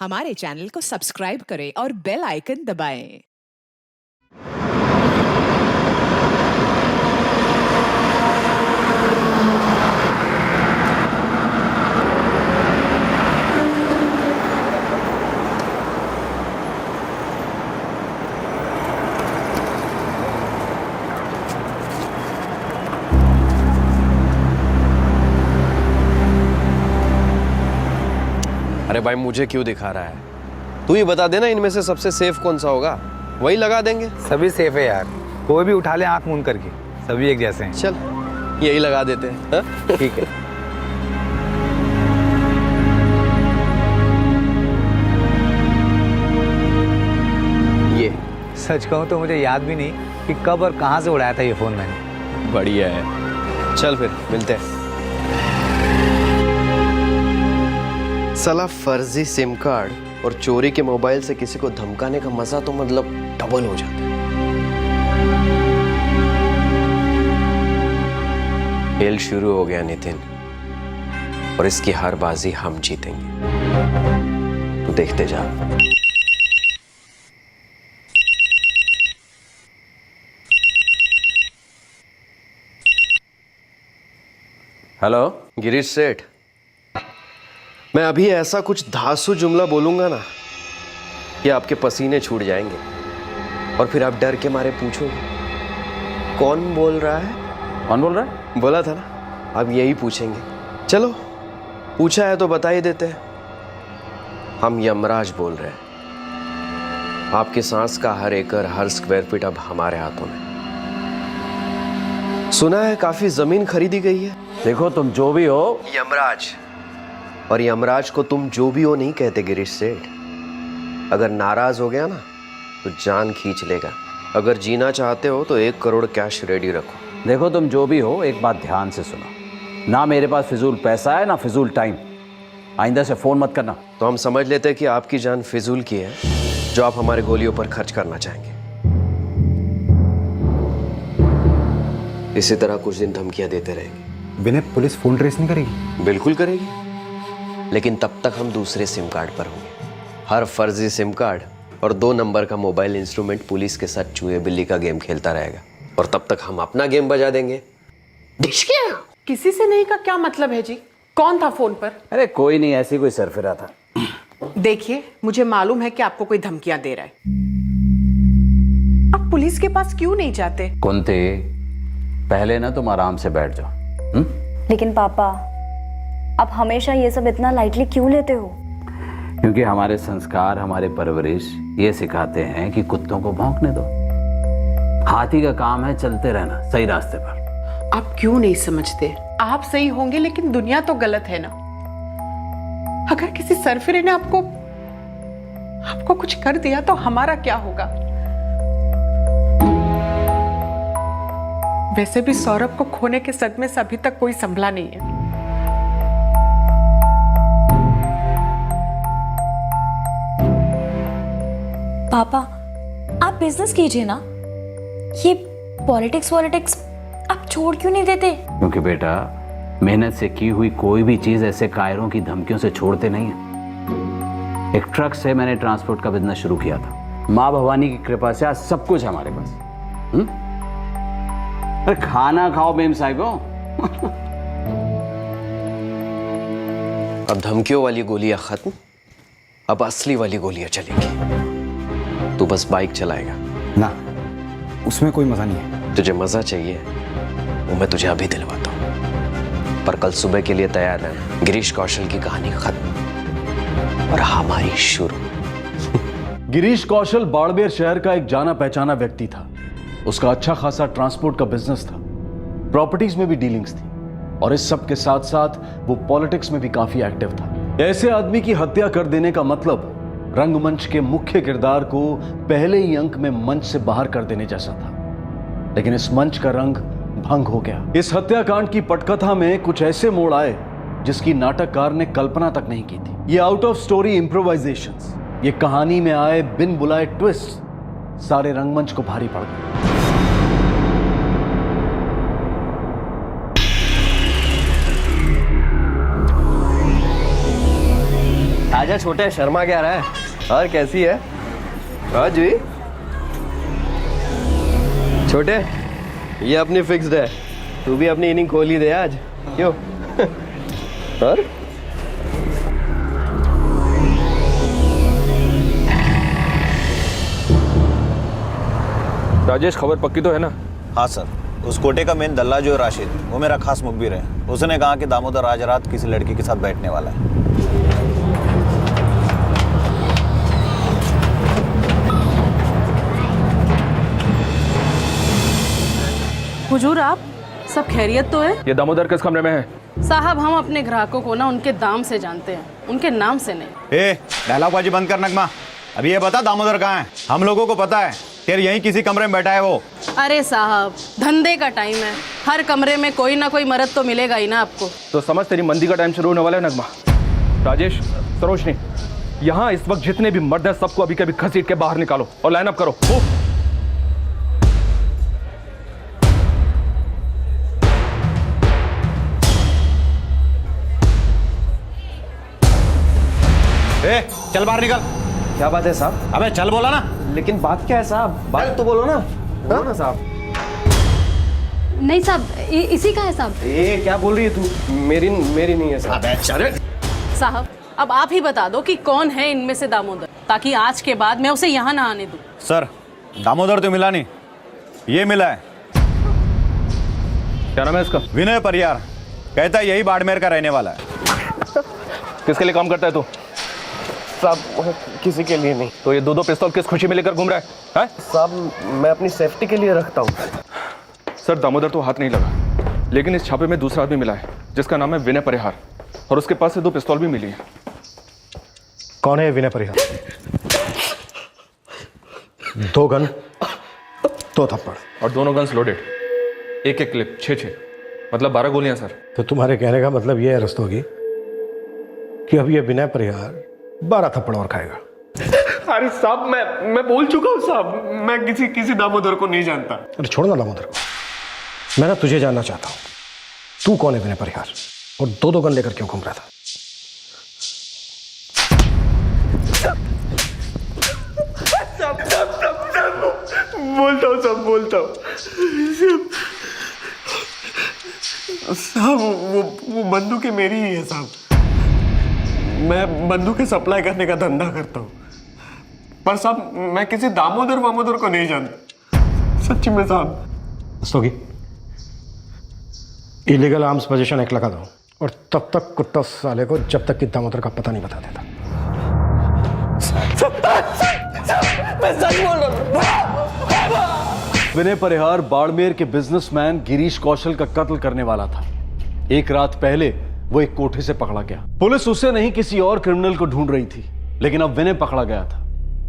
हमारे चैनल को सब्सक्राइब करें और बेल आइकन दबाएं। अरे भाई मुझे क्यों दिखा रहा है? तू ही बता देना इनमें से सबसे सेफ कौन सा होगा, वही लगा देंगे। सभी सेफ है यार, कोई भी उठा ले आंख मूंद करके, सभी एक जैसे हैं। चल यही लगा देते हैं, हाँ? ठीक है। ये सच कहूँ तो मुझे याद भी नहीं कि कब और कहाँ से उड़ाया था ये फोन मैंने। बढ़िया है, चल फिर मिलते हैं। साला फर्जी सिम कार्ड और चोरी के मोबाइल से किसी को धमकाने का मजा तो मतलब डबल हो जाता है। खेल शुरू हो गया नितिन, और इसकी हर बाजी हम जीतेंगे, तू देखते जा। हेलो गिरीश सेठ, मैं अभी ऐसा कुछ धांसू जुमला बोलूंगा ना कि आपके पसीने छूट जाएंगे और फिर आप डर के मारे पूछोगे कौन बोल रहा है। कौन बोल रहा है? बोला था ना, अब यही पूछेंगे। चलो पूछा है तो बता ही देते हैं। हम यमराज बोल रहे हैं। आपकी सांस का हर एकड़, हर स्क्वायर फीट अब हमारे हाथों में। सुना है काफी जमीन खरीदी गई है। देखो तुम जो भी हो, यमराज, और यमराज को तुम जो भी हो नहीं कहते गिरीश सेठ। अगर नाराज हो गया ना तो जान खींच लेगा। अगर जीना चाहते हो तो 1 करोड़ कैश रेडी रखो। देखो तुम जो भी हो, एक बात ध्यान से सुनो। ना मेरे पास फिजूल पैसा है, ना फिजूल टाइम। आइंदा से फोन मत करना। तो हम समझ लेते हैं कि आपकी जान फिजूल की है, जो आप हमारे गोलियों पर खर्च करना चाहेंगे। इसी तरह कुछ दिन धमकियां देते रहेंगे। विनय, पुलिस फोन ट्रेस नहीं करेगी? बिल्कुल करेगी, लेकिन तब तक हम दूसरे सिम कार्ड पर होंगे। हर फर्जी सिम कार्ड और 2 नंबर का मोबाइल इंस्ट्रूमेंट पुलिस के साथ चूहे बिल्ली का गेम खेलता रहेगा, और तब तक हम अपना गेम बजा देंगे। किसी से नहीं का क्या मतलब है जी? कौन था फोन पर? अरे कोई नहीं, ऐसी कोई सरफिरा था। देखिए, मुझे मालूम है कि आपको कोई धमकियां दे रहा है। आप पुलिस के पास क्यों नहीं जाते? कुंती, पहले ना तुम आराम से बैठ जाओ। लेकिन पापा, आप हमेशा ये सब इतना लाइटली क्यों लेते हो? क्योंकि हमारे संस्कार, हमारे परवरिश ये सिखाते हैं कि कुत्तों को भौंकने दो। हाथी का काम है चलते रहना सही रास्ते पर। आप क्यों नहीं समझते? आप सही होंगे लेकिन दुनिया तो गलत है ना। अगर किसी सरफिरे ने आपको कुछ कर दिया तो हमारा क्या होगा? वैसे भी सौरभ को खोने के सदमे से अभी तक कोई संभला नहीं है। पापा, आप बिजनेस कीजिए ना। ये पॉलिटिक्स आप छोड़ क्यों नहीं देते? क्योंकि बेटा, मेहनत से की हुई कोई भी चीज ऐसे कायरों की धमकियों से छोड़ते नहीं है। एक ट्रक से मैंने ट्रांसपोर्ट का बिजनेस शुरू किया था। माँ भवानी की कृपा से आज सब कुछ हमारे पास। अरे खाना खाओ मेम साहिबो। अब धमकियों वाली गोलियां खत्म, अब असली वाली गोलियां चलेंगी। तू बस बाइक चलाएगा ना, उसमें कोई मजा नहीं है। तुझे मजा चाहिए वो मैं तुझे अभी दिलवाता हूँ, पर कल सुबह के लिए तैयार रहना। गिरीश कौशल की कहानी खत्म और हमारी शुरू। गिरीश कौशल बाड़मेर शहर का एक जाना पहचाना व्यक्ति था। उसका अच्छा खासा ट्रांसपोर्ट का बिजनेस था, प्रॉपर्टीज में भी डीलिंग्स थी, और इस सब के साथ साथ वो पॉलिटिक्स में भी काफी एक्टिव था। ऐसे आदमी की हत्या कर देने का मतलब रंगमंच के मुख्य किरदार को पहले ही अंक में मंच से बाहर कर देने जैसा था। लेकिन इस मंच का रंग भंग हो गया। इस हत्याकांड की पटकथा में कुछ ऐसे मोड़ आए जिसकी नाटककार ने कल्पना तक नहीं की थी। ये आउट ऑफ स्टोरी इम्प्रोवाइजेशंस, ये कहानी में आए बिन बुलाए ट्विस्ट सारे रंगमंच को भारी पड़ गए। आजा छोटे, शर्मा क्या रहा है? और कैसी है आज भी? छोटे, ये अपनी फिक्स्ड है, तू भी अपनी इनिंग खोल ही दे आज, क्यों? और राजेश, खबर पक्की तो है ना? हाँ सर, उस कोटे का मेन दल्ला जो है राशिद, वो मेरा खास मुखबिर है। उसने कहा कि दामोदर आज रात किसी लड़की के साथ बैठने वाला है। हुजूर, आप सब खैरियत तो है? ये दामोदर किस कमरे में है? साहब, हम अपने ग्राहकों को ना उनके दाम से जानते हैं, उनके नाम से नहीं। डायलॉगबाजी बंद कर नगमा। अभी ये बता दामोदर कहाँ है? हम लोगों को पता है कि यहीं किसी कमरे में बैठा है वो। अरे साहब, धंधे का टाइम है, हर कमरे में कोई ना कोई मर्द तो मिलेगा ही ना आपको। तो समझ, तेरी मंदी का टाइम शुरू होने वाला है नगमा। राजेश, सरोजनी, यहाँ इस वक्त जितने भी मर्द हैं सबको अभी कभी घसीट के बाहर निकालो और लाइन अप करो। चल बाहर निकल। क्या बात है साहब? अबे चल बोला ना। लेकिन बात क्या है साहब? बात तो बोलो ना। बोलो ना साहब। नहीं साहब, इसी का है साहब। ये क्या बोल रही है तू? मेरी नहीं है साहब। साहब, अब आप ही बता दो कि कौन है इनमें से दामोदर, ताकि आज के बाद मैं उसे यहाँ ना आने दूं। सर, दामोदर तो मिला नहीं, ये मिला है। क्या नाम है इसका? विनय परियार। कहता है यही बाड़मेर का रहने वाला है। किसके लिए काम करता है तू? साहब, किसी के लिए नहीं। तो ये दो पिस्तौल किस खुशी में लेकर घूम रहा है? साहब, मैं अपनी सेफ्टी के लिए रखता हूँ। सर, दामोदर तो हाथ नहीं लगा, लेकिन इस छापे में दूसरा आदमी मिला है जिसका नाम है विनय परिहार, और उसके पास से 2 पिस्तौल भी मिली है। कौन है विनय परिहार? 2 गन, 2 थप्पड़ और दोनों गन्स लोडेड, एक क्लिप, 6-6, मतलब 12 गोलियां सर। तो तुम्हारे कहने का मतलब यह है रस्तोगी कि अब ये विनय परिहार 12 थप्पड़ और खाएगा? अरे साहब, मैं बोल चुका हूँ साहब, मैं किसी दामोदर को नहीं जानता। अरे छोड़ ना दामोदर को, मैं ना तुझे जानना चाहता हूँ। तू कौन है विनय परिहार, और 2 गन लेकर क्यों घूम रहा था? बोलता हूँ साहब, वो बंदूकें मेरी ही है साहब। मैं बंदूकें सप्लाई करने का धंधा करता हूँ, पर साहब मैं किसी दामोदर को नहीं जानता, सच्ची में साहब। रस्तोगी, इलीगल आर्म्स पोजीशन 1 लगा दो, और तब तक कुत्ता साले को जब तक कि दामोदर का पता नहीं बता देता। मैं सच बोल रहा हूँ। विनय परिहार बाड़मेर के बिजनेसमैन गिरीश कौशल का कत्ल करने वाला था। 1 रात पहले वो एक कोठे से पकड़ा गया। पुलिस उसे नहीं किसी और क्रिमिनल को ढूंढ रही थी, लेकिन अब विनय पकड़ा गया था।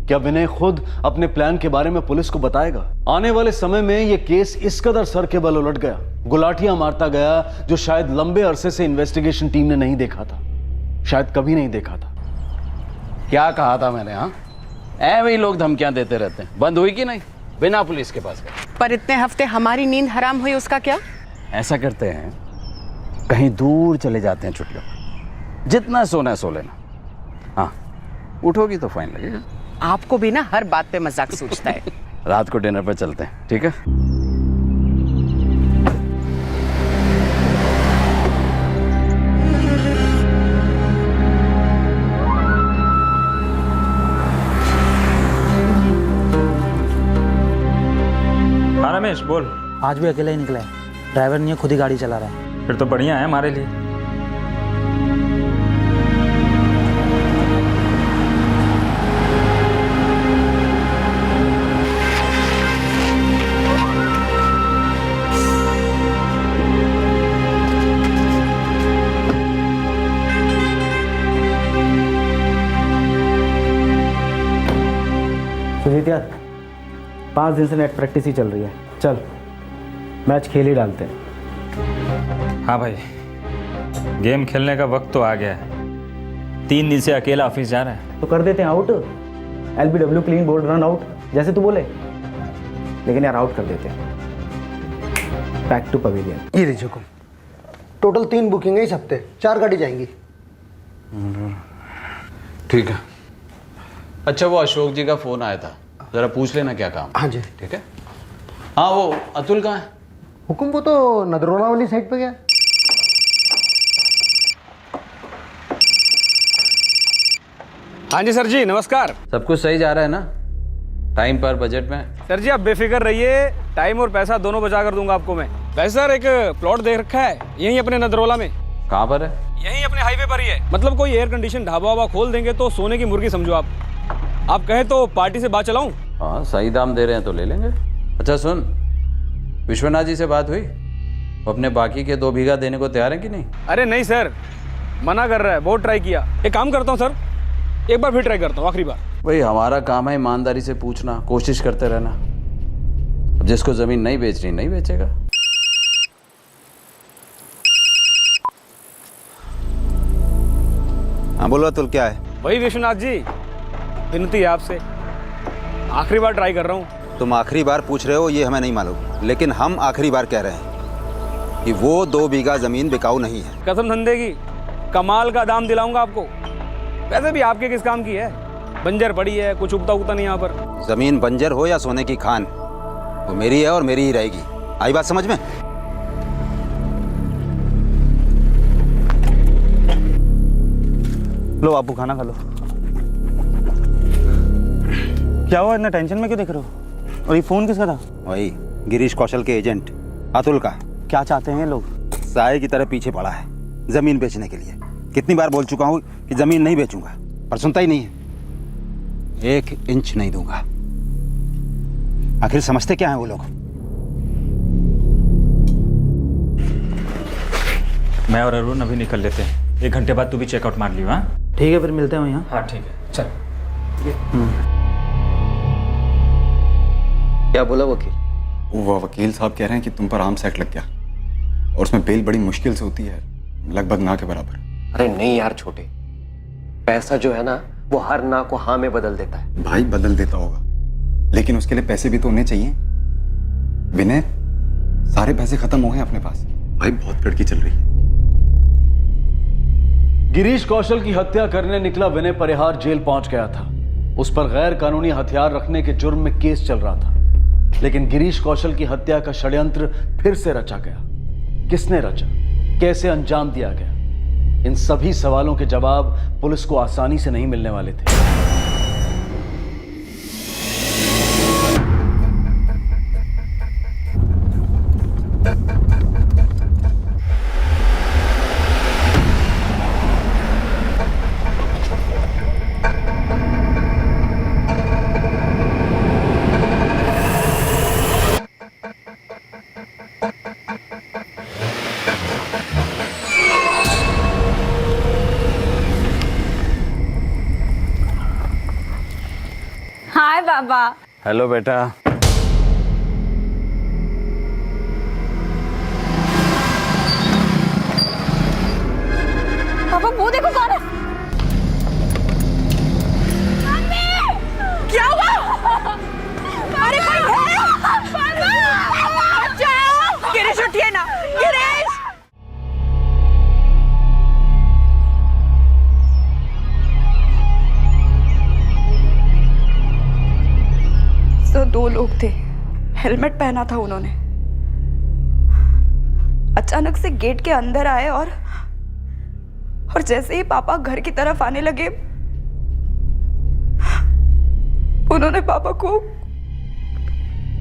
क्या विनय खुद अपने प्लान के बारे में पुलिस को बताएगा? आने वाले समय में यह केस इस कदर सर के बल उलट गया, गुलाटियां मारता गया, जो शायद लंबे अरसे से इन्वेस्टिगेशन टीम ने नहीं देखा था, शायद कभी नहीं देखा था। क्या कहा था मैंने? हाँ, ऐसे ही लोग धमकियां देते रहते हैं। बंद हुई कि नहीं? बिना पुलिस के पास गए। पर इतने हफ्ते हमारी नींद हराम हुई, उसका क्या? ऐसा करते हैं, कहीं दूर चले जाते हैं छुट्टियों, जितना सोना है सो लेना। हाँ, उठोगी तो फाइन लगेगा। आपको भी ना हर बात पे मजाक सोचता है। रात को डिनर पर चलते हैं, ठीक है? हाँ रमेश, बोल। आज भी अकेला ही निकला है, ड्राइवर नहीं है, खुद ही गाड़ी चला रहा है। फिर तो बढ़िया है हमारे लिए। सुजीत यार, 5 दिन से नेट प्रैक्टिस ही चल रही है, चल मैच खेल ही डालते हैं। हाँ भाई, गेम खेलने का वक्त तो आ गया है। 3 दिन से अकेला ऑफिस जा रहा है। तो कर देते हैं out, LBW clean bold run out, जैसे तू बोले। लेकिन यार आउट कर देते हैं। Back to pavilion. ये लीजिए हुकुम। टोटल 3 बुकिंग है इस हफ्ते, 4 गाड़ी जाएंगी। ठीक है। अच्छा, वो अशोक जी का फोन आया था, जरा पूछ लेना क्या काम। हाँ जी। ठीक है। हाँ, वो अतुल कहाँ है? हुकुम, वो तो नदरोला वाली साइड पे गया। हाँ जी सर जी, नमस्कार। सब कुछ सही जा रहा है ना? टाइम पर, बजट में? सर जी आप बेफिक्र रहिए, टाइम और पैसा दोनों बचा कर दूंगा आपको मैं। वैसे सर एक प्लॉट देख रखा है यहीं अपने नदरोला में। कहाँ पर है? यहीं अपने हाईवे पर ही है। मतलब कोई एयर कंडीशन ढाबा वाबा खोल देंगे तो सोने की मुर्गी समझो आप कहें तो पार्टी से बात चलाऊं? हाँ, सही दाम दे रहे हैं तो ले लेंगे। अच्छा सुन, विश्वनाथ जी से बात हुई? वो अपने बाकी के 2 बीघा देने को तैयार है कि नहीं? अरे नहीं सर, मना कर रहा है, बहुत ट्राई किया। एक काम करता हूँ सर, एक बार फिर ट्राई करता हूँ, आखिरी बार। भाई हमारा काम है ईमानदारी से पूछना, कोशिश करते रहना। अब जिसको जमीन नहीं बेचनी नहीं बेचेगा। हाँ बोलो अतुल, क्या है? वही विश्वनाथ जी, विनती है आपसे, आखिरी बार ट्राई कर रहा हूँ। तुम आखिरी बार पूछ रहे हो ये हमें नहीं मालूम, लेकिन हम आखिरी बार कह रहे हैं कि वो 2 बीघा जमीन बिकाऊ नहीं है। कसम धंधे की, कमाल का दाम दिलाऊंगा आपको। वैसे भी आपके किस काम की है, बंजर पड़ी है, कुछ उगता उगता नहीं यहाँ पर। जमीन बंजर हो या सोने की खान, वो मेरी है और मेरी ही रहेगी। आई बात समझ में? लो बापू, खाना खा लो। क्या हुआ, इतना टेंशन में क्यों दिख रहे हो? और ये फोन किसका था? वही गिरीश कौशल के एजेंट अतुल का। क्या चाहते हैं ये लोग? साए की तरह पीछे पड़ा है जमीन बेचने के लिए। कितनी बार बोल चुका हूँ कि जमीन नहीं बेचूंगा, पर सुनता ही नहीं है। 1 इंच नहीं दूंगा। आखिर समझते क्या है वो लोग? मैं और अरुण अभी निकल लेते हैं, 1 घंटे बाद तू भी चेकआउट मार लियो। हाँ ठीक है, फिर मिलते हैं यहाँ। हाँ ठीक है, चल। क्या बोला वकील? वो वकील साहब कह रहे हैं कि तुम पर आर्म्स एक्ट लग गया और उसमें बेल बड़ी मुश्किल से होती है, लगभग ना के बराबर। अरे नहीं यार छोटे, पैसा जो है ना वो हर ना को हाँ में बदल देता है। भाई बदल देता होगा, लेकिन उसके लिए पैसे भी तो होने चाहिए। विनय, सारे पैसे खत्म हो गए अपने पास। भाई बहुत कड़की चल रही है। गिरीश कौशल की हत्या करने निकला विनय परिहार जेल पहुंच गया था। उस पर गैर कानूनी हथियार रखने के जुर्म में केस चल रहा था, लेकिन गिरीश कौशल की हत्या का षड्यंत्र फिर से रचा गया। किसने रचा, कैसे अंजाम दिया गया, इन सभी सवालों के जवाब पुलिस को आसानी से नहीं मिलने वाले थे। हाय बाबा। हेलो बेटा। पापा वो देखो कौन है। क्या हुआ? अरे कोई है? बचाओ! गिरीश उठिए ना, गिरीश! तो 2 लोग थे, हेलमेट पहना था उन्होंने। अचानक से गेट के अंदर आए और जैसे ही पापा घर की तरफ आने लगे, उन्होंने पापा को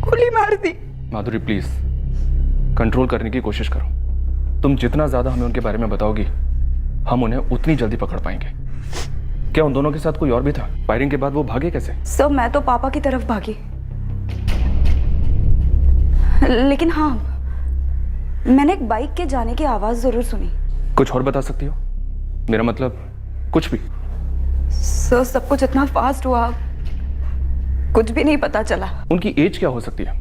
गोली मार दी। माधुरी प्लीज कंट्रोल करने की कोशिश करो। तुम जितना ज्यादा हमें उनके बारे में बताओगी, हम उन्हें उतनी जल्दी पकड़ पाएंगे। क्या उन दोनों के साथ कोई और भी था? फायरिंग के बाद वो भागे कैसे? सर मैं तो पापा की तरफ भागी, लेकिन हाँ मैंने एक बाइक के जाने की आवाज जरूर सुनी। कुछ और बता सकती हो? मेरा मतलब कुछ भी। सर सब कुछ इतना फास्ट हुआ, कुछ भी नहीं पता चला। उनकी एज क्या हो सकती है?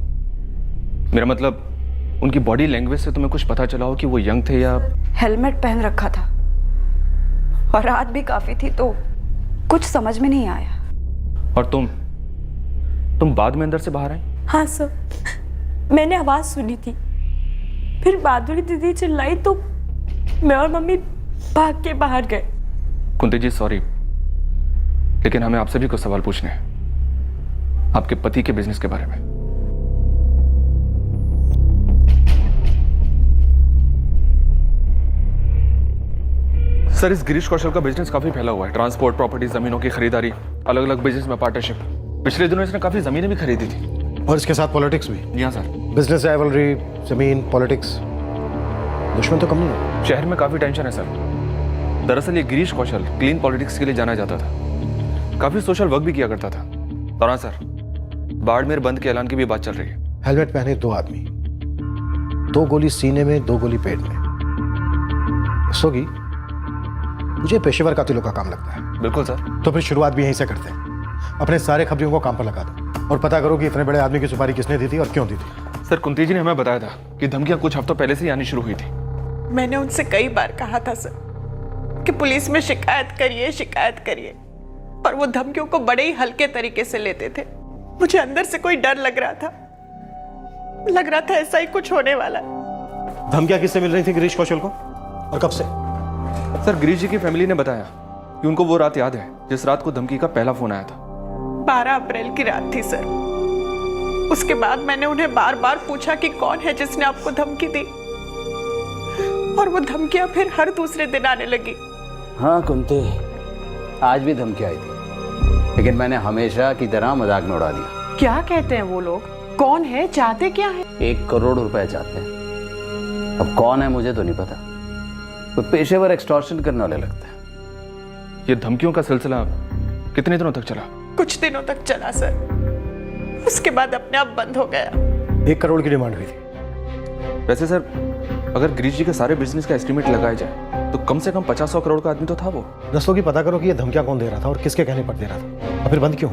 मेरा मतलब उनकी बॉडी लैंग्वेज से तुम्हें कुछ पता चला हो कि वो यंग थे या? हेलमेट पहन रखा था और रात भी काफी थी, तो कुछ समझ में नहीं आया। और तुम बाद में अंदर से बाहर आई? हाँ सर, मैंने आवाज सुनी थी, फिर माधुरी दीदी चिल्लाई तो मैं और मम्मी भाग के बाहर गए। कुंती जी सॉरी, लेकिन हमें आपसे भी कुछ सवाल पूछने हैं आपके पति के बिजनेस के बारे में। सर, इस गिरीश कौशल का बिजनेस काफी फैला हुआ है। ट्रांसपोर्ट, प्रॉपर्टी, जमीनों की खरीदारी, अलग अलग बिजनेस में पार्टनरशिप। पिछले दिनों इसने काफी जमीनें भी खरीदी थी। और इसके साथ पॉलिटिक्स भी। जी हाँ सर। बिजनेस, राइवलरी, जमीन, पॉलिटिक्स, दुश्मन तो कम नहीं है। शहर में काफी टेंशन है सर। दरअसल ये गिरीश कौशल क्लीन पॉलिटिक्स के लिए जाना जाता था, काफी सोशल वर्क भी किया करता था। और हाँ सर, बाड़मेर बंद के ऐलान की भी बात चल रही है। हेलमेट पहने 2 आदमी, 2 गोली सीने में, 2 गोली पेट में। सोगी, मुझे पेशेवर कातिलों का काम लगता है। बिल्कुल सर। तो फिर शुरुआत भी यहीं से करते हैं। अपने सारे खबरियों को काम पर लगा दो और पता करो कि इतने बड़े आदमी की सुपारी किसने दी थी और क्यों दी थी। सर, कुंती जी ने हमें बताया था कि धमकियां कुछ हफ्तों पहले से ही आनी शुरू हुई थी। मैंने उनसे कई बार कहा था सर कि पुलिस में शिकायत करिए, और वो धमकियों को बड़े ही हल्के तरीके से लेते थे। मुझे अंदर से कोई डर लग रहा था ऐसा ही कुछ होने वाला है। धमकियां किससे मिल रही थी गिरीश कौशल को और कब से? सर, गिरीश जी की फैमिली ने बताया कि उनको वो रात याद है जिस रात को धमकी का पहला फोन आया था। 12 अप्रैल की रात थी सर। उसके बाद मैंने उन्हें बार बार पूछा कि कौन है जिसने आपको धमकी दी, और वो धमकियां फिर हर दूसरे दिन आने लगी। हाँ कुंती, आज भी धमकी आई थी, लेकिन मैंने हमेशा की तरह मजाक में उड़ा दिया। क्या कहते हैं वो लोग? कौन है? चाहते क्या है? 1 करोड़ रुपए चाहते हैं। अब कौन है मुझे तो नहीं पता, वो पेशेवर एक्सटॉर्शन करने वाले लगता है। ये धमकियों का सिलसिला कितने दिनों तक चला? कुछ दिनों तक चला सर, उसके बाद अपने आप बंद हो गया। 1 करोड़ की डिमांड हुई थी। वैसे सर, अगर गिरीश जी के सारे बिजनेस का एस्टिमेट लगाया जाए तो कम से कम 50-100 करोड़ का आदमी तो था वो। दस्तों की पता करो कि ये धमकियां कौन दे रहा था और किसके कहने पर दे रहा था, और फिर बंद क्यों?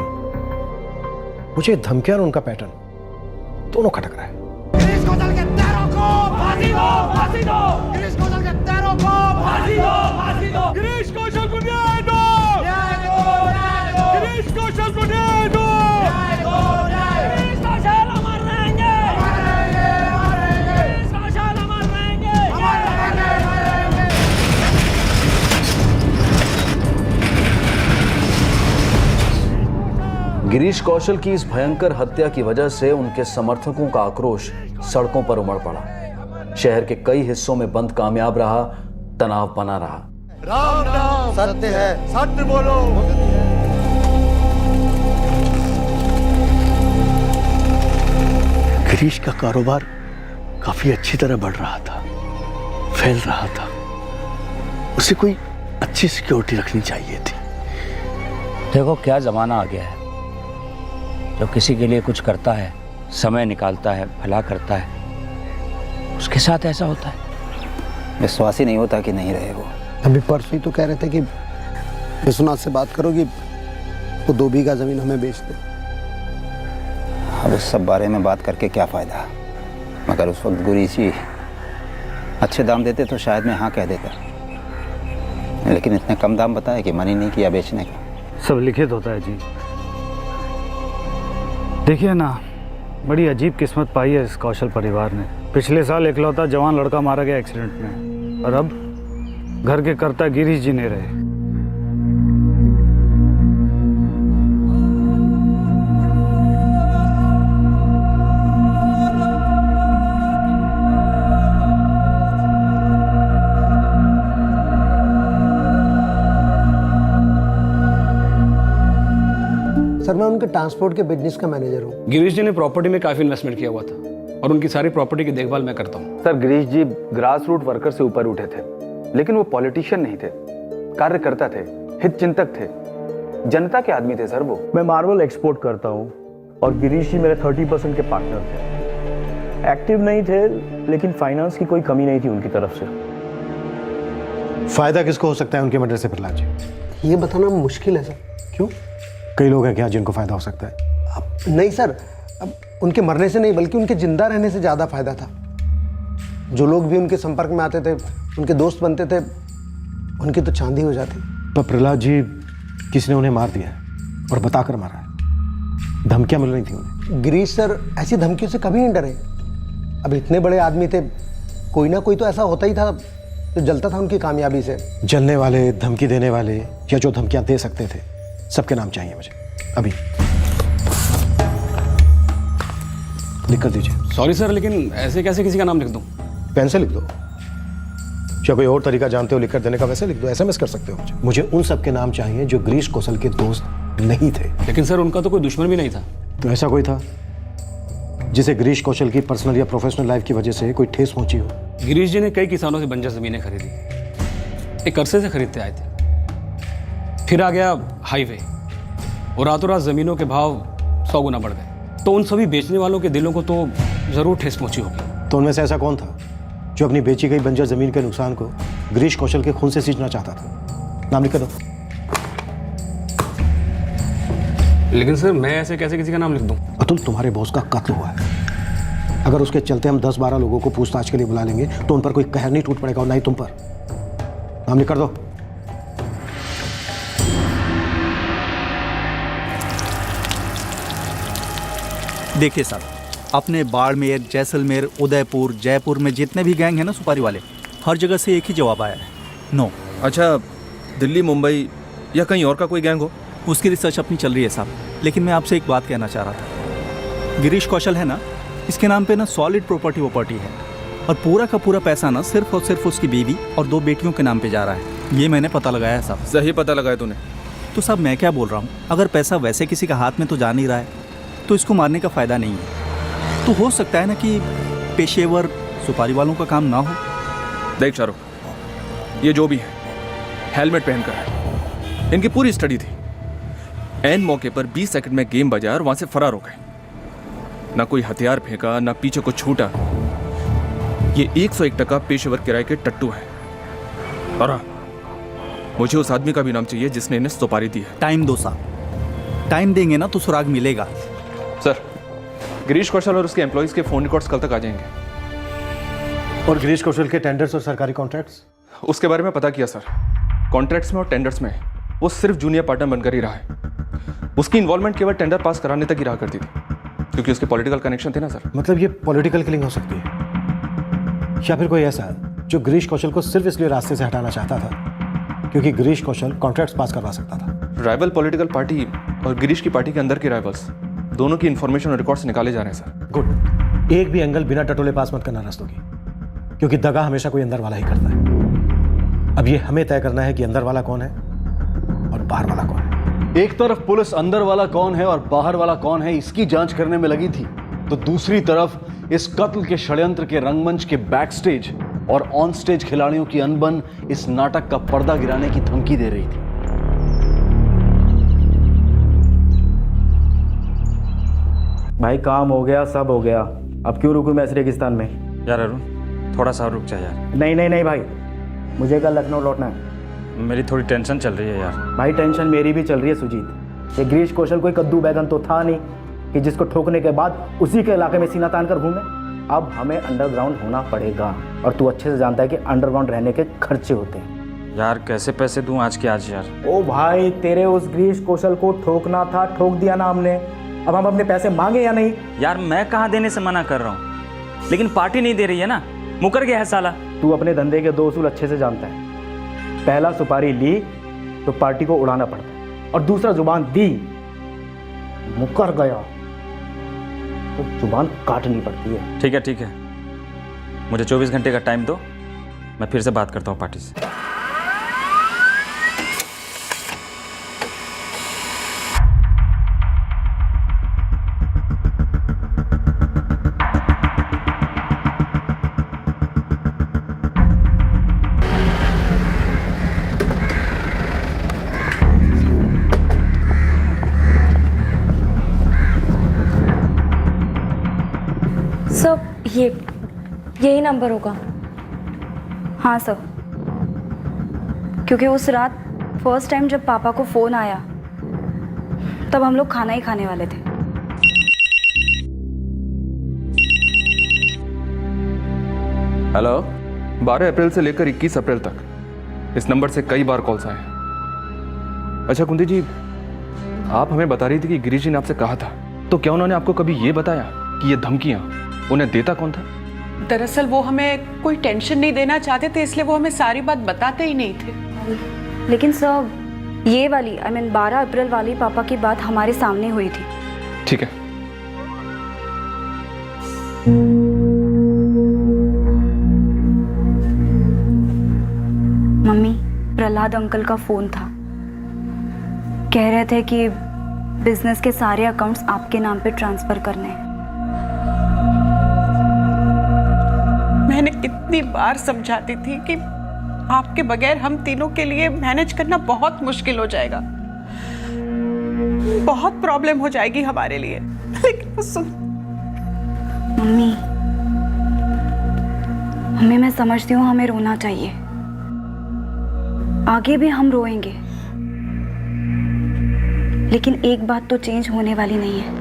मुझे धमकियां और उनका पैटर्न दोनों खटक रहा है। गिरीश कौशल के तेरों को फांसी दो, फांसी दो। गिरीश कौशल के तेरों को फांसी दो, फांसी दो। गिरीश कौशल को न्याय दो, न्याय दो, न्याय दो। गिरीश कौशल को न्याय दो, न्याय दो, न्याय दो। गिरीश कौशल अमर रहेंगे, अमर रहेंगे, अमर रहेंगे। गिरीश कौशल अमर रहेंगे, अमर रहेंगे, अमर रहेंगे। गिरीश कौशल की इस भयंकर हत्या की वजह से उनके समर्थकों का आक्रोश सड़कों पर उमड़ पड़ा। शहर के कई हिस्सों में बंद कामयाब रहा, तनाव बना रहा। राम राम सत्य है, सत्य बोलो। गिरीश का कारोबार काफी अच्छी तरह बढ़ रहा था, फैल रहा था। उसे कोई अच्छी सिक्योरिटी रखनी चाहिए थी। देखो क्या जमाना आ गया है, जो किसी के लिए कुछ करता है, समय निकालता है, भला करता है, उसके साथ ऐसा होता है। विश्वास ही नहीं होता कि नहीं रहे वो। अभी परसों ही तो कह रहे थे कि विश्वनाथ से बात करो कि वो 2 बीघा जमीन हमें बेच दे। अब इस सब बारे में बात करके क्या फायदा? मगर उस वक्त गिरीश जी अच्छे दाम देते तो शायद मैं हाँ कह देता, लेकिन इतने कम दाम बताया कि मन ही नहीं किया बेचने का। सब लिखित होता है जी। देखिए ना, बड़ी अजीब किस्मत पाई है इस कौशल परिवार ने। पिछले साल इकलौता जवान लड़का मारा गया एक्सीडेंट में, और अब घर के कर्ता गिरीश जी ने रहे। सर, मैं उनके ट्रांसपोर्ट के बिजनेस का मैनेजर हूँ। गिरीश जी ने प्रॉपर्टी में काफी इन्वेस्टमेंट किया हुआ था और उनकी सारी प्रॉपर्टी की देखभाल मैं करता हूँ। सर, गिरीश जी ग्रास रूट वर्कर से ऊपर उठे थे, लेकिन वो पॉलिटिशियन नहीं थे, कार्यकर्ता थे, हित चिंतक थे, जनता के आदमी थे सर वो। मैं मार्बल एक्सपोर्ट करता हूँ और गिरीश जी मेरे 30% के पार्टनर थे। एक्टिव नहीं थे, लेकिन फाइनेंस की कोई कमी नहीं थी उनकी तरफ से। फायदा किसको हो सकता है उनके मर्डर से प्रहलाद जी? ये बताना मुश्किल है सर। क्यों? कई लोग हैं क्या जिनको फायदा हो सकता है? नहीं सर, अब उनके मरने से नहीं बल्कि उनके जिंदा रहने से ज़्यादा फायदा था। जो लोग भी उनके संपर्क में आते थे, उनके दोस्त बनते थे, उनकी तो चांदी हो जाती। पर प्रहलाद जी, किसी ने उन्हें मार दिया है और बताकर मारा है। धमकियां मिल रही थी उन्हें। गिरीश सर ऐसी धमकियों से कभी नहीं डरे। अब इतने बड़े आदमी थे, कोई ना कोई तो ऐसा होता ही था जो जलता था उनकी कामयाबी से। जलने वाले, धमकी देने वाले या जो धमकियां दे सकते थे, सबके नाम चाहिए मुझे अभी। लिख कर दीजिए। सॉरी सर, लेकिन ऐसे कैसे किसी का नाम लिख दूं? पेन से लिख दो, या कोई और तरीका जानते हो लिख कर देने का वैसे लिख दो। SMS कर सकते हो मुझे उन सबके नाम चाहिए जो गिरीश कौशल के दोस्त नहीं थे। लेकिन सर उनका तो कोई दुश्मन भी नहीं था। तो ऐसा कोई था जिसे गिरीश कौशल की पर्सनल या प्रोफेशनल लाइफ की वजह से कोई ठेस पहुंची हो? गिरीश जी ने कई किसानों से बंजर जमीनें खरीदी, एक अरसे से खरीदते आए थे। फिर आ गया हाईवे और रातों रात जमीनों के भाव 100 गुना बढ़ गए, तो उन सभी बेचने वालों के दिलों को तो जरूर ठेस पहुंची होगी। तो उनमें से ऐसा कौन था जो अपनी बेची गई बंजर जमीन के नुकसान को गिरीश कौशल के खून से सींचना चाहता था? नाम लिख कर दो। लेकिन सर मैं ऐसे कैसे किसी का नाम लिख दूं? अतुल, तुम्हारे बॉस का कत्ल हुआ है। अगर उसके चलते हम 10-12 लोगों को पूछताछ के लिए बुला लेंगे तो उन पर कोई कहर नहीं टूट पड़ेगा और ना ही तुम पर। नाम लिख कर दो। देखिए साहब, अपने बाड़मेर, जैसलमेर, उदयपुर, जयपुर में जितने भी गैंग हैं ना सुपारी वाले, हर जगह से एक ही जवाब आया है, नो। अच्छा, दिल्ली, मुंबई या कहीं और का कोई गैंग हो? उसकी रिसर्च अपनी चल रही है साहब, लेकिन मैं आपसे एक बात कहना चाह रहा था। गिरीश कौशल है ना, इसके नाम पे ना सॉलिड प्रॉपर्टी है और पूरा का पूरा पैसा ना सिर्फ और सिर्फ उसकी बीवी और 2 बेटियों के नाम पे जा रहा है। ये मैंने पता लगाया है साहब। सही पता लगाया तूने? तो साहब मैं क्या बोल रहा हूँ, अगर पैसा वैसे किसी का हाथ में तो जा नहीं रहा है तो इसको मारने का फ़ायदा नहीं है। तो हो सकता है ना कि पेशेवर सुपारी वालों का काम ना हो। देख चारो, ये जो भी है हेलमेट पहनकर है, इनकी पूरी स्टडी थी। एन मौके पर 20 सेकंड में गेम बजा और वहां से फरार हो गए। ना कोई हथियार फेंका, ना पीछे को छूटा। ये 101% पेशेवर किराए के टट्टू है। और हाँ, मुझे उस आदमी का भी नाम चाहिए जिसने इन्हें सुपारी दी है। टाइम दो साहब, टाइम देंगे ना तो सुराग मिलेगा। सर, गिरीश कौशल और उसके एम्प्लॉइज के फोन रिकॉर्ड्स कल तक आ जाएंगे। और गिरीश कौशल के टेंडर्स और सरकारी कॉन्ट्रैक्ट्स? उसके बारे में पता किया सर। कॉन्ट्रैक्ट्स में और टेंडर्स में वो सिर्फ जूनियर पार्टनर बनकर ही रहा है। उसकी इन्वॉल्वमेंट केवल टेंडर पास कराने तक ही रहा करती थी, क्योंकि उसके पॉलिटिकल कनेक्शन थे ना सर। मतलब ये पॉलिटिकल किलिंग हो सकती है, या फिर कोई ऐसा जो गिरीश कौशल को सिर्फ इसलिए रास्ते से हटाना चाहता था क्योंकि गिरीश कौशल कॉन्ट्रैक्ट्स पास करवा सकता था? राइवल पॉलिटिकल पार्टी और गिरीश की पार्टी के अंदर के राइवल्स दोनों की इन्फॉर्मेशन और रिकॉर्ड्स निकाले जा रहे हैं सर। गुड। एक भी एंगल बिना टटोले पास मत करना रास्तों की, क्योंकि दगा हमेशा कोई अंदर वाला ही करता है। अब ये हमें तय करना है कि अंदर वाला कौन है और बाहर वाला कौन है। एक तरफ पुलिस अंदर वाला कौन है और बाहर वाला कौन है इसकी जांच करने में लगी थी, तो दूसरी तरफ इस कत्ल के षड्यंत्र के रंगमंच के बैक स्टेज और ऑन स्टेज खिलाड़ियों की अनबन इस नाटक का पर्दा गिराने की धमकी दे रही थी। भाई काम हो गया, सब हो गया, अब क्यों रुकूं मैं इस रेगिस्तान में? यार अरुण, थोड़ा सा रुक जा यार। नहीं भाई, मुझे कल लखनऊ लौटना है। मेरी थोड़ी टेंशन चल रही है यार। भाई टेंशन मेरी भी चल रही है सुजीत। ये गिरीश कौशल कोई कद्दू बैगन तो था नहीं कि जिसको ठोकने के बाद उसी के इलाके में सीना तान कर घूमे। अब हमें अंडरग्राउंड होना पड़ेगा, और तू अच्छे से जानता है कि अंडरग्राउंड रहने के खर्चे होते हैं। यार कैसे पैसे दूं आज के आज यार? ओ भाई, तेरे उस गिरीश कौशल को ठोकना था, ठोक दिया ना हमने। अब हम अपने पैसे मांगे या नहीं? यार मैं कहाँ देने से मना कर रहा हूँ, लेकिन पार्टी नहीं दे रही है ना, मुकर गया है साला। तू अपने धंधे के 2 उसूल अच्छे से जानता है। पहला, सुपारी ली तो पार्टी को उड़ाना पड़ता है, और दूसरा, जुबान दी, मुकर गया तो जुबान काटनी पड़ती है। ठीक है, मुझे 24 घंटे का टाइम दो, मैं फिर से बात करता हूँ पार्टी से। यही नंबर होगा? हाँ सर, क्योंकि उस रात फर्स्ट टाइम जब पापा को फोन आया तब हम लोग खाना ही खाने वाले थे। हेलो। 12 अप्रैल से लेकर 21 अप्रैल तक इस नंबर से कई बार कॉल्स आए हैं। अच्छा कुंती जी, आप हमें बता रही थी कि गिरीश जी ने आपसे कहा था, तो क्या उन्होंने आपको कभी ये बताया कि ये धमकियां उन्हें देता कौन था? दरअसल वो हमें कोई टेंशन नहीं देना चाहते थे, इसलिए वो हमें सारी बात बताते ही नहीं थे। लेकिन सर, ये वाली आई मीन 12 अप्रैल वाली पापा की बात हमारे सामने हुई थी। ठीक है। मम्मी, प्रहलाद अंकल का फोन था। कह रहे थे कि बिजनेस के सारे अकाउंट्स आपके नाम पे ट्रांसफर करने हैं। मैंने कितनी बार समझाती थी कि आपके बगैर हम तीनों के लिए मैनेज करना बहुत मुश्किल हो जाएगा, बहुत प्रॉब्लम हो जाएगी हमारे लिए, लेकिन सुन। मम्मी मैं समझती हूँ हमें रोना चाहिए, आगे भी हम रोएंगे, लेकिन एक बात तो चेंज होने वाली नहीं है।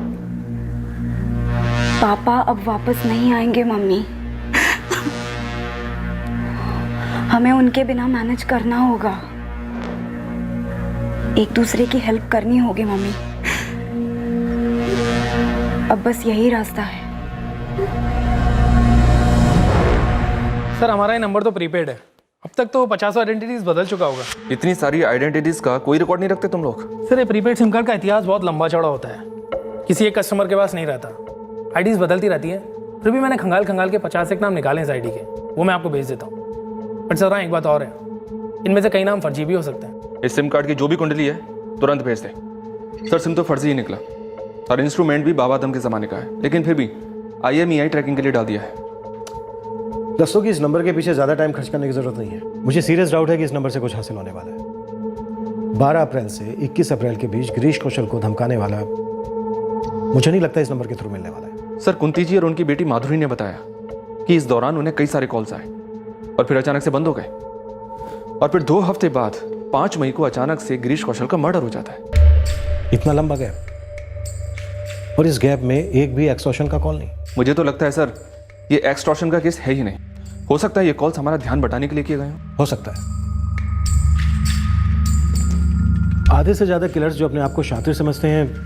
पापा अब वापस नहीं आएंगे मम्मी। हमें उनके बिना मैनेज करना होगा, एक दूसरे की हेल्प करनी होगी मम्मी। अब बस यही रास्ता है। सर हमारा ये नंबर तो प्रीपेड है, अब तक तो 50 आइडेंटिटीज बदल चुका होगा। इतनी सारी आइडेंटिटीज का कोई रिकॉर्ड नहीं रखते तुम लोग? सर ये प्रीपेड सिम कार्ड का इतिहास बहुत लंबा चौड़ा होता है, किसी एक कस्टमर के पास नहीं रहता, आईडीज बदलती रहती है। फिर भी मैंने खंगाल के 50 एक नाम निकाले इस आईडी के, वो मैं आपको भेज देता हूँ। बट सर हाँ एक बात और है, इनमें से कई नाम फर्जी भी हो सकते हैं। इस सिम कार्ड की जो भी कुंडली है तुरंत भेज दे। सर सिम तो फर्जी ही निकला और इंस्ट्रूमेंट भी बाबा आदम के ज़माने का है, लेकिन फिर भी IMEI ट्रैकिंग के लिए डाल दिया है। दोस्तों कि इस नंबर के पीछे ज़्यादा टाइम खर्च करने की ज़रूरत नहीं है। मुझे सीरियस डाउट है कि इस नंबर से कुछ हासिल होने वाला है। 12 अप्रैल से 21 अप्रैल के बीच गिरीश कौशल को धमकाने वाला मुझे नहीं लगता इस नंबर के थ्रू मिलने वाला है। सर कुंती जी और उनकी बेटी माधुरी ने बताया कि इस दौरान उन्हें कई सारे कॉल्स आए और फिर अचानक से बंद हो गए, और फिर 2 हफ्ते बाद 5 मई को अचानक से गिरीश कौशल का मर्डर हो जाता है। इतना लंबा गैप, और इस गैप में एक भी एक्सटॉर्शन का कॉल नहीं। मुझे तो लगता है सर ये एक्सटॉर्शन का केस है ही नहीं। हो सकता है ये कॉल्स हमारा ध्यान बटाने के लिए किए गए हो सकता है। आधे से ज्यादा किलर्स जो अपने आप को शातिर समझते हैं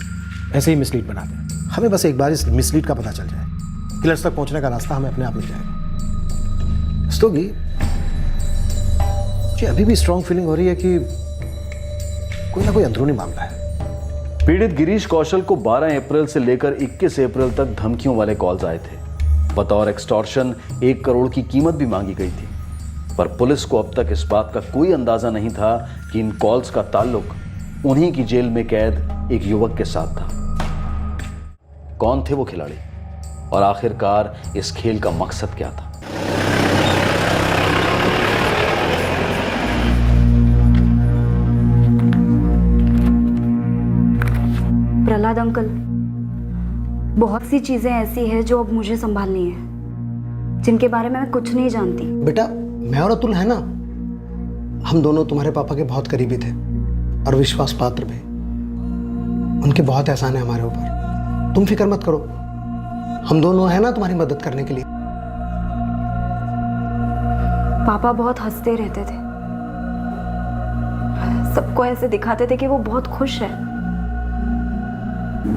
ऐसे ही मिसलीड बनाते हैं। हमें बस एक बार इस मिसलीड का पता चल जाए, किलर्स तक पहुंचने का रास्ता हमें अपने आप मिल जाएगा। स्तोगी, मुझे अभी भी स्ट्रांग फीलिंग हो रही है कि कोई ना कोई अंदरूनी मामला है। पीड़ित गिरीश कौशल को 12 अप्रैल से लेकर 21 अप्रैल तक धमकियों वाले कॉल्स आए थे। बतौर एक्सटॉर्शन 1 करोड़ की कीमत भी मांगी गई थी, पर पुलिस को अब तक इस बात का कोई अंदाजा नहीं था कि इन कॉल्स का ताल्लुक उन्हीं की जेल में कैद एक युवक के साथ था। कौन थे वो खिलाड़ी और आखिरकार इस खेल का मकसद क्या था? प्रहलाद अंकल, बहुत सी चीजें ऐसी हैं जो अब मुझे संभालनी है, जिनके बारे में मैं कुछ नहीं जानती। बेटा, मैं और अतुल है ना, हम दोनों तुम्हारे पापा के बहुत करीबी थे और विश्वास पात्र भी। उनके बहुत एहसान है हमारे ऊपर। तुम फिक्र मत करो, हम दोनों हैं ना तुम्हारी मदद करने के लिए। पापा बहुत हंसते रहते थे, सबको ऐसे दिखाते थे कि वो बहुत खुश है,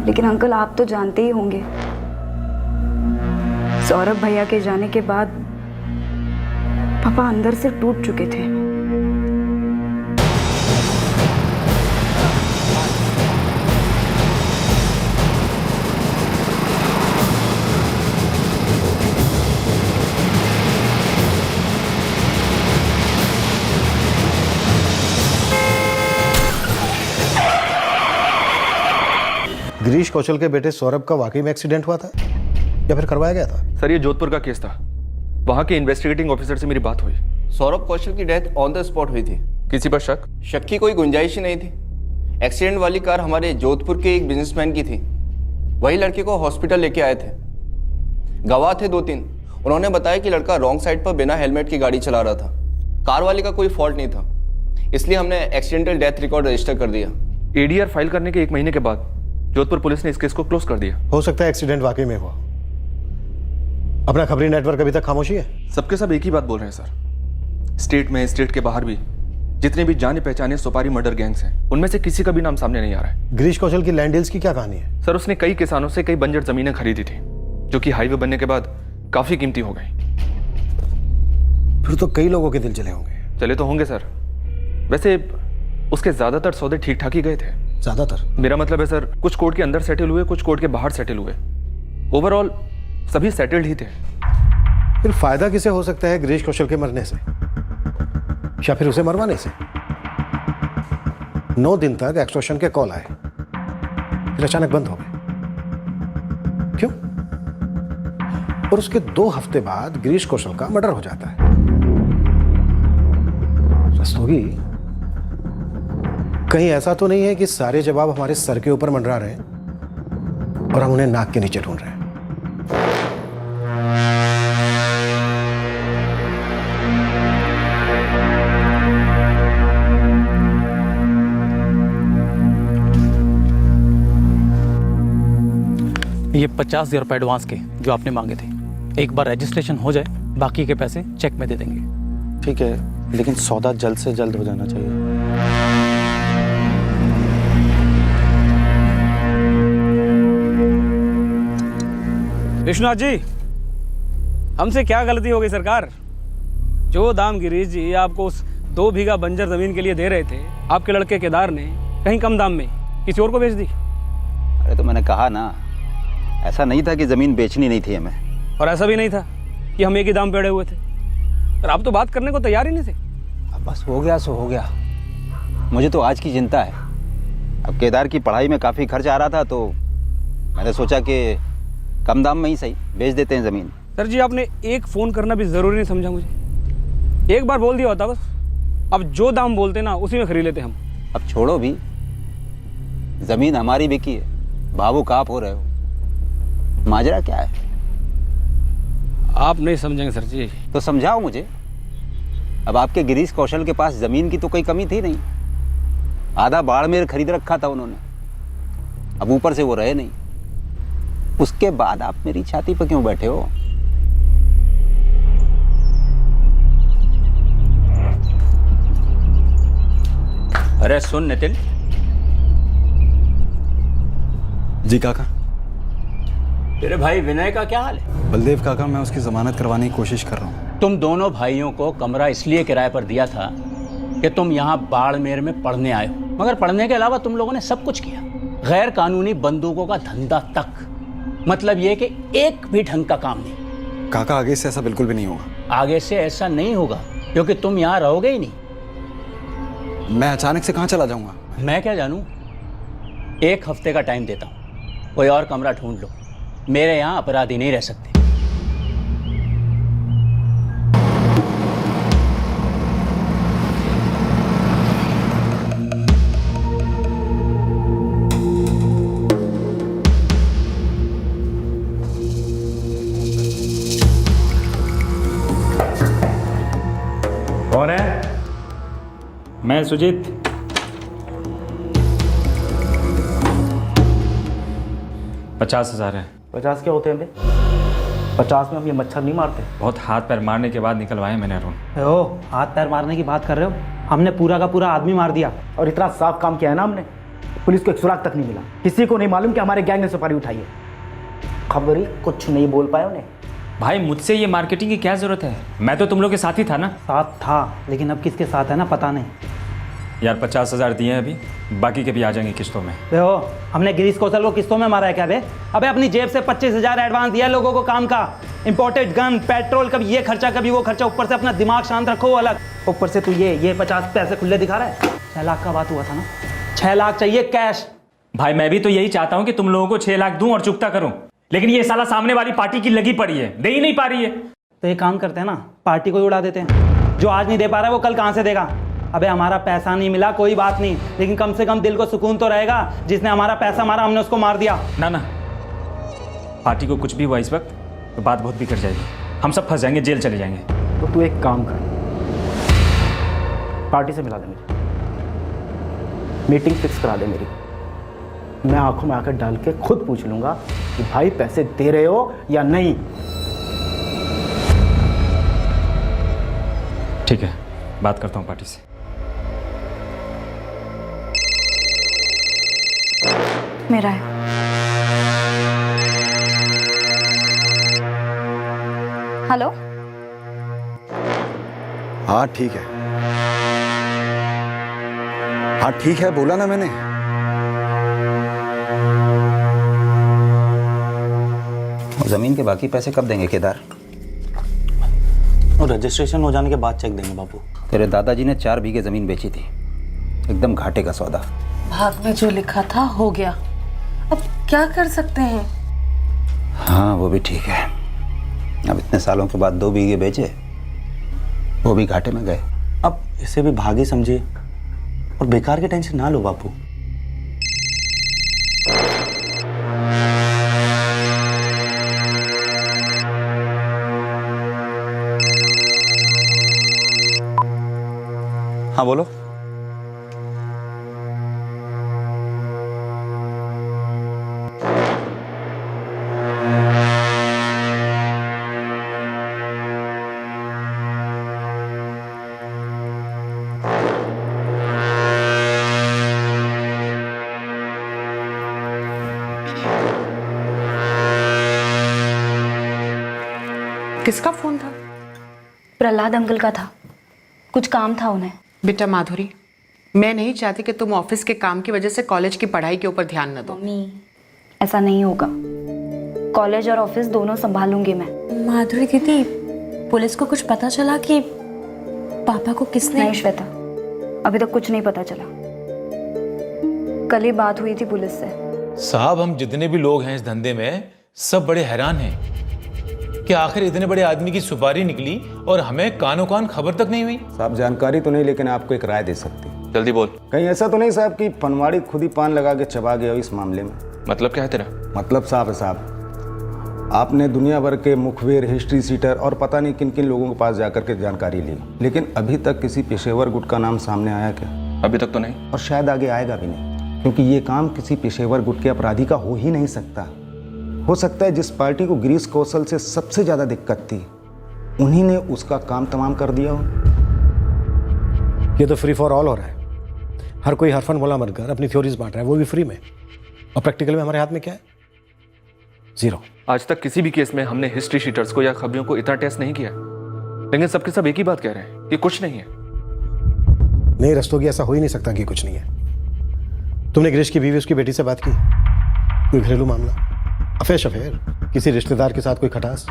लेकिन अंकल आप तो जानते ही होंगे, सौरभ भैया के जाने के बाद पापा अंदर से टूट चुके थे। गिरीश कौशल के बेटे सौरभ का वाकई में एक्सीडेंट हुआ था या फिर करवाया गया था? सर ये जोधपुर का केस था, वहां के इन्वेस्टिगेटिंग ऑफिसर से मेरी बात हुई। सौरभ कौशल की डेथ ऑन द स्पॉट हुई थी। किसी पर शक? शक की कोई गुंजाइश ही नहीं थी। एक्सीडेंट वाली कार हमारे जोधपुर के एक बिजनेसमैन की थी, वही लड़के को हॉस्पिटल लेके आए थे। गवाह थे 2-3, उन्होंने बताया कि लड़का रॉन्ग साइड पर बिना हेलमेट की गाड़ी चला रहा था। कार वाले का कोई फॉल्ट नहीं था, इसलिए हमने एक्सीडेंटल डेथ रिकॉर्ड रजिस्टर कर दिया। ADR फाइल करने के 1 महीने के बाद जोधपुर पुलिस ने इस केस को क्लोज कर दिया। हो सकता है एक्सीडेंट वाकई में हुआ। अपना खबरी नेटवर्क अभी तक खामोशी है। सबके सब एक ही बात बोल रहे हैं सर। स्टेट में, स्टेट के बाहर भी जितने भी जाने पहचाने सुपारी मर्डर गैंग्स हैं, उनमें से किसी का भी नाम सामने नहीं आ रहा है। गिरीश कौशल की लैंड डील्स की क्या कहानी है? सर उसने कई किसानों से कई बंजर जमीनें खरीदी थी, जो कि हाईवे बनने के बाद काफी कीमती हो गई। फिर तो कई लोगों के दिल चले होंगे। चले तो होंगे सर। वैसे उसके ज्यादातर सौदे ठीक ठाक ही गए थे। ज्यादातर? मेरा मतलब है सर, कुछ कोर्ट के अंदर सेटल हुए, कुछ कोर्ट के बाहर सेटल हुए। ओवरऑल सभी सेटल्ड ही थे। फिर फायदा किसे हो सकता है गिरीश कौशल के मरने से, या फिर उसे मरवाने से? 9 दिन तक एक्सटॉर्शन के कॉल आए, फिर अचानक बंद हो गए। क्यों? और उसके 2 हफ्ते बाद गिरीश कौशल का मर्डर हो जाता है। रस्तोगी, कहीं ऐसा तो नहीं है कि सारे जवाब हमारे सर के ऊपर मंडरा रहे हैं और हम उन्हें नाक के नीचे ढूंढ रहे हैं? ये 50,000 रुपये एडवांस के जो आपने मांगे थे, एक बार रजिस्ट्रेशन हो जाए, बाकी के पैसे चेक में दे देंगे। ठीक है, लेकिन सौदा जल्द से जल्द हो जाना चाहिए। विश्वनाथ जी, हमसे क्या गलती हो गई सरकार? जो दाम गिरीश जी आपको उस 2 बीघा बंजर जमीन के लिए दे रहे थे, आपके लड़के केदार ने कहीं कम दाम में किसी और को बेच दी। अरे तो मैंने कहा ना, ऐसा नहीं था कि ज़मीन बेचनी नहीं थी हमें। और ऐसा भी नहीं था कि हम एक ही दाम पे अड़े हुए थे। पर आप तो बात करने को तैयार ही नहीं थे। अब बस हो गया सो हो गया। मुझे तो आज की चिंता है। अब केदार की पढ़ाई में काफ़ी खर्च आ रहा था, तो मैंने सोचा कि कम दाम में ही सही बेच देते हैं ज़मीन। सर जी, आपने एक फ़ोन करना भी ज़रूरी नहीं समझा मुझे। एक बार बोल दिया होता बस। अब जो दाम बोलते ना उसी में खरीद लेते हम। अब छोड़ो भी, ज़मीन हमारी बिकी है, भावुक आप हो रहे हो। माजरा क्या है? आप नहीं समझेंगे सर जी। तो समझाओ मुझे। अब आपके गिरीश कौशल के पास ज़मीन की तो कोई कमी थी नहीं। आधा बाड़मेर खरीद रखा था उन्होंने, अब ऊपर से वो रहे नहीं। उसके बाद आप मेरी छाती पर क्यों बैठे हो? अरे सुन नितिन। जी काका। तेरे भाई विनय का क्या हाल है? बलदेव काका, मैं उसकी जमानत करवाने की कोशिश कर रहा हूँ। तुम दोनों भाइयों को कमरा इसलिए किराए पर दिया था कि तुम यहाँ बाड़मेर में पढ़ने आए हो, मगर पढ़ने के अलावा तुम लोगों ने सब कुछ किया। गैर कानूनी बंदूकों का धंधा तक। मतलब ये कि एक भी ढंग का काम नहीं। काका, आगे से ऐसा बिल्कुल भी नहीं होगा। आगे से ऐसा नहीं होगा क्योंकि तुम यहाँ रहोगे ही नहीं। मैं अचानक से कहाँ चला जाऊँगा? मैं क्या जानूँ। 1 हफ्ते का टाइम देता हूँ, कोई और कमरा ढूंढ लो। मेरे यहाँ अपराधी नहीं रह सकते। कौन है? मैं सुजीत। $50,000 है। 50 क्या होते हैं बे? 50 में हम ये मच्छर नहीं मारते। बहुत हाथ पैर मारने के बाद निकलवाए मैंने अरुण। ओ, हाथ पैर मारने की बात कर रहे हो? हमने पूरा का पूरा आदमी मार दिया, और इतना साफ काम किया है ना हमने। पुलिस को एक सुराग तक नहीं मिला। किसी को नहीं मालूम कि हमारे गैंग ने सुपारी उठाई है। खबरी कुछ नहीं बोल पाए उन्हें। भाई मुझसे ये मार्केटिंग की क्या जरूरत है? मैं तो तुम लोग के साथ ही था ना। साथ था, लेकिन अब किसके साथ है ना पता नहीं। यार 50,000 दिए हैं अभी, बाकी के भी आ जाएंगे किस्तों में। देखो, हमने गिरीश कौशल को किस्तों में मारा है क्या बे? अबे अपनी जेब से 25,000 एडवांस दिया लोगों को काम का। इंपोर्टेड गन, पेट्रोल, कभी ये खर्चा कभी वो खर्चा। ऊपर से अपना दिमाग शांत रखो अलग। ऊपर से तू ये 50 पैसे खुले दिखा रहा है। 6 लाख का बात हुआ था ना? 6 लाख चाहिए कैश। भाई मैं भी तो यही चाहता हूँ कि तुम लोगों को 6 लाख दूं और चुकता करूं, लेकिन ये साला सामने वाली पार्टी की लगी पड़ी है, दे ही नहीं पा रही है। तो ये काम करते हैं ना, पार्टी को ही उड़ा देते हैं। जो आज नहीं दे पा रहा है वो कल कहाँ से देगा? अबे हमारा पैसा नहीं मिला कोई बात नहीं, लेकिन कम से कम दिल को सुकून तो रहेगा। जिसने हमारा पैसा मारा हमने उसको मार दिया। ना ना, पार्टी को कुछ भी हुआ इस वक्त तो बात बहुत बिगड़ जाएगी। हम सब फंस जाएंगे, जेल चले जाएंगे। तो तू एक काम कर, पार्टी से मिला दे मुझे, मीटिंग फिक्स करा दे मेरी। मैं आंखों में आकर डाल के खुद पूछ लूंगा कि भाई पैसे दे रहे हो या नहीं। ठीक है, बात करता हूँ पार्टी से। मेरा है। हेलो। हाँ ठीक है, हाँ ठीक है, बोला ना मैंने। और जमीन के बाकी पैसे कब देंगे केदार? और रजिस्ट्रेशन हो जाने के बाद चेक देंगे बापू। तेरे दादाजी ने 4 बीघे जमीन बेची थी, एकदम घाटे का सौदा। भाग में जो लिखा था हो गया, अब क्या कर सकते हैं। हाँ वो भी ठीक है। अब इतने सालों के बाद 2 बीघे बेचे, वो भी घाटे में गए। अब इसे भी भागी समझिए और बेकार की टेंशन ना लो बापू। हाँ बोलो। किसका फोन था? प्रहलाद अंकल का था, कुछ काम था उन्हें। बेटा माधुरी, मैं नहीं चाहती कि तुम ऑफिस के काम की वजह से कॉलेज की पढ़ाई के ऊपर ध्यान न दो। मम्मी, ऐसा नहीं होगा। कॉलेज और ऑफिस दोनों संभालूंगी मैं। माधुरी दीदी, पुलिस को कुछ पता चला कि पापा को किसने? नहीं श्वेता, अभी तक कुछ नहीं पता चला। कल ही बात हुई थी पुलिस से। साहब, हम जितने भी लोग हैं इस धंधे में सब बड़े हैरान हैं कि आखिर इतने बड़े आदमी की सुपारी निकली और हमें कानो कान खबर तक नहीं हुई। साहब जानकारी तो नहीं, लेकिन आपको एक राय दे सकती। जल्दी बोल। कहीं ऐसा तो नहीं साहब कि पनवाड़ी खुद ही पान लगा के चबा गया हो इस मामले में? मतलब क्या है तेरा? मतलब साहब है साहब, आपने दुनिया भर के मुखबिर, हिस्ट्री सीटर और पता नहीं किन किन लोगों के पास जाकर के जानकारी ली, लेकिन अभी तक किसी पेशेवर गुट का नाम सामने आया क्या? अभी तक तो नहीं, और शायद आगे आएगा भी नहीं, क्योंकि ये काम किसी पेशेवर गुट के अपराधी का हो ही नहीं सकता। हो सकता है जिस पार्टी को गिरीश कौशल से सबसे ज्यादा दिक्कत थी, उन्हीं ने उसका काम तमाम कर दिया हो। ये तो फ्री फॉर ऑल हो रहा है। हर कोई हरफन बोला बनकर अपनी थ्योरीज बांट रहा है, वो भी फ्री में। और प्रैक्टिकल में हमारे हाथ में क्या है? 0। आज तक किसी भी केस में हमने हिस्ट्री शीटर्स को या खबरियों को इतना टेस्ट नहीं किया, लेकिन सबके सब एक ही बात कह रहे हैं कि कुछ नहीं है। नहीं रस्तोगी, ऐसा हो ही नहीं सकता कि कुछ नहीं है। तुमने गिरीश की बीवी, उसकी बेटी से बात की? कोई घरेलू मामला, अफेयर, किसी रिश्तेदार के साथ कोई खटास?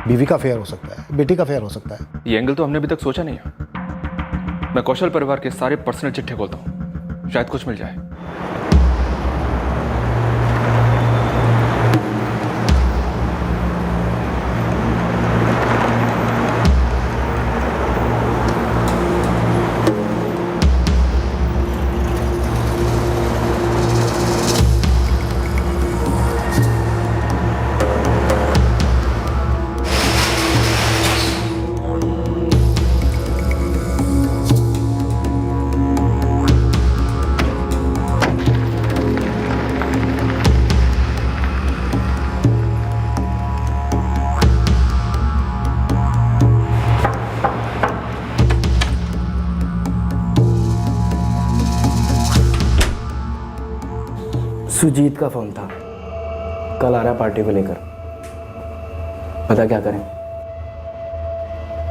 बीवी का अफेयर हो सकता है, बेटी का अफेयर हो सकता है। ये एंगल तो हमने अभी तक सोचा नहीं है। मैं कौशल परिवार के सारे पर्सनल चिट्ठे खोलता हूँ, शायद कुछ मिल जाए। सुजीत का फोन था, कल आ रहा पार्टी को लेकर। पता क्या करें?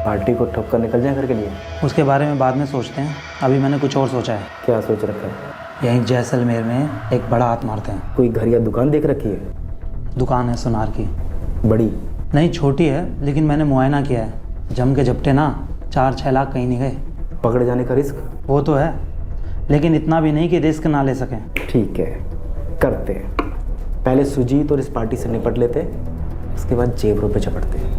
पार्टी को ठोक कर निकल जाए घर के लिए? उसके बारे में बाद में सोचते हैं, अभी मैंने कुछ और सोचा है। क्या सोच रखा है? यहीं जैसलमेर में एक बड़ा हाथ मारते हैं। कोई घर या दुकान देख रखी है? दुकान है सुनार की। बड़ी? नहीं, छोटी है, लेकिन मैंने मुआयना किया है। जम के झपटे ना 4-6 लाख कहीं नहीं गए। पकड़ जाने का रिस्क? वो तो है, लेकिन इतना भी नहीं कि रिस्क ना ले सकें। ठीक है, करते हैं। पहले सुजीत और इस पार्टी से निपट लेते, उसके बाद जेबरों पे चपटते हैं।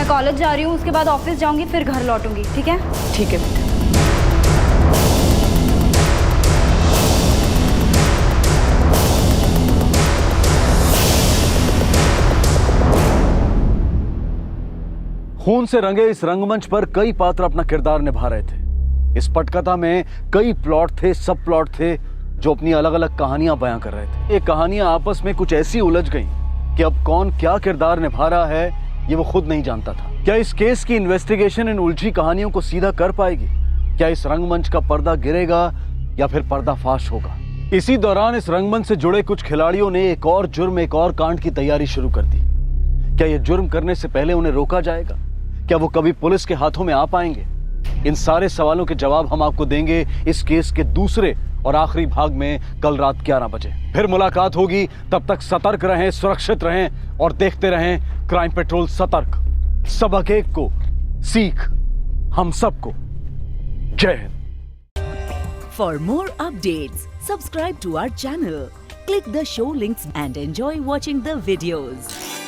कॉलेज जा रही हूँ, उसके बाद ऑफिस जाऊंगी, फिर घर लौटूंगी। ठीक है? ठीक है बेटा। खून से रंगे इस रंगमंच पर कई पात्र अपना किरदार निभा रहे थे। इस पटकथा में कई प्लॉट थे, सब प्लॉट थे जो अपनी अलग अलग कहानियां बयां कर रहे थे। ये कहानियां आपस में कुछ ऐसी उलझ गईं कि अब कौन क्या किरदार निभा रहा है ये वो खुद नहीं जानता था। क्या इस केस की इन्वेस्टिगेशन इन उलझी कहानियों को सीधा कर पाएगी? क्या इस रंगमंच का पर्दा गिरेगा या फिर पर्दाफाश होगा? इसी दौरान इस रंगमंच से जुड़े कुछ खिलाड़ियों ने एक और जुर्म, एक और कांड की तैयारी शुरू कर दी। क्या ये जुर्म करने से पहले उन्हें रोका जाएगा? क्या वो कभी पुलिस के हाथों में आ पाएंगे? इन सारे सवालों के जवाब हम आपको देंगे इस केस के दूसरे और आखिरी भाग में कल रात 11 बजे। फिर मुलाकात होगी, तब तक सतर्क रहें, सुरक्षित रहें और देखते रहें क्राइम पेट्रोल सतर्क। सबक एक को, सीख हम सबको। जय Hind. For more updates, subscribe to our channel, click the show links and enjoy watching the videos.